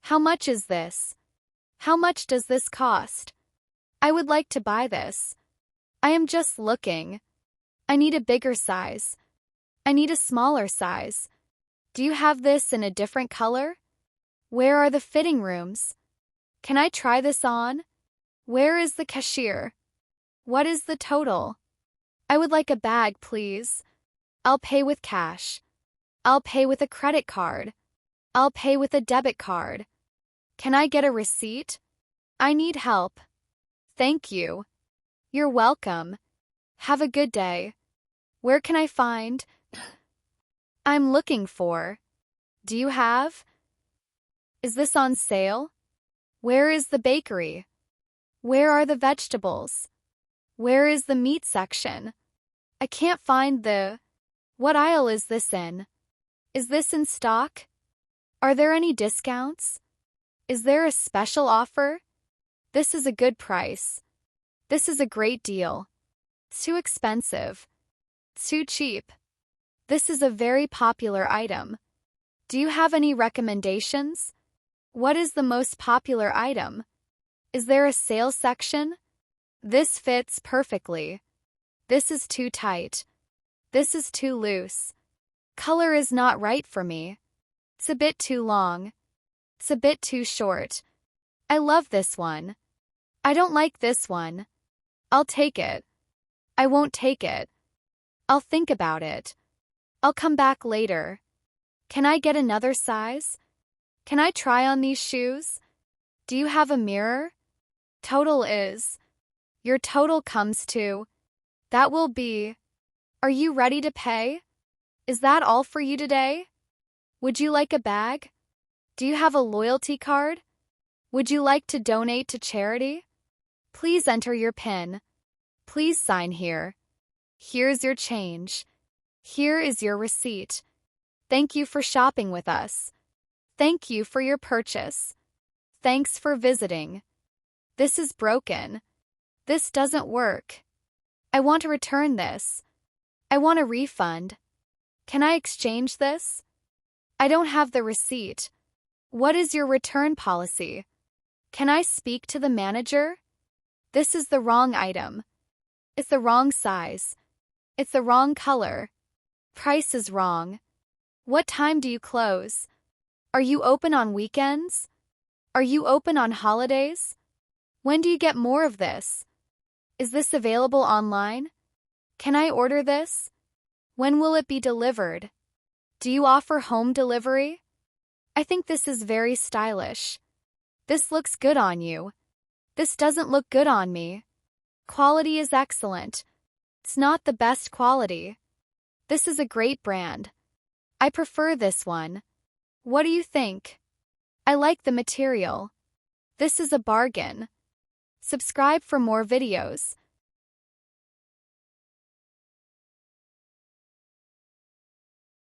How much is this? How much does this cost? I would like to buy this. I am just looking. I need a bigger size. I need a smaller size. Do you have this in a different color? Where are the fitting rooms? Can I try this on? Where is the cashier? What is the total? I would like a bag, please. I'll pay with cash. I'll pay with a credit card. I'll pay with a debit card. Can I get a receipt? I need help. Thank you. You're welcome. Have a good day. Where can I find? I'm looking for. Do you have? Is this on sale? Where is the bakery? Where are the vegetables? Where is the meat section? I can't find the... What aisle is this in? Is this in stock? Are there any discounts? Is there a special offer? This is a good price. This is a great deal. Too expensive. Too cheap. This is a very popular item. Do you have any recommendations? What is the most popular item? Is there a sale section? This fits perfectly. This is too tight. This is too loose. Color is not right for me. It's a bit too long. It's a bit too short. I love this one. I don't like this one. I'll take it. I won't take it. I'll think about it. I'll come back later. Can I get another size? Can I try on these shoes? Do you have a mirror? Total is. Your total comes to. That will be. Are you ready to pay? Is that all for you today? Would you like a bag? Do you have a loyalty card? Would you like to donate to charity? Please enter your PIN. Please sign here. Here's your change. Here is your receipt. Thank you for shopping with us. Thank you for your purchase. Thanks for visiting. This is broken. This doesn't work. I want to return this. I want a refund. Can I exchange this? I don't have the receipt. What is your return policy? Can I speak to the manager? This is the wrong item. It's the wrong size. It's the wrong color. Price is wrong. What time do you close? Are you open on weekends? Are you open on holidays? When do you get more of this? Is this available online? Can I order this? When will it be delivered? Do you offer home delivery? I think this is very stylish. This looks good on you. This doesn't look good on me. Quality is excellent. It's not the best quality. This is a great brand. I prefer this one. What do you think? I like the material. This is a bargain. Subscribe for more videos.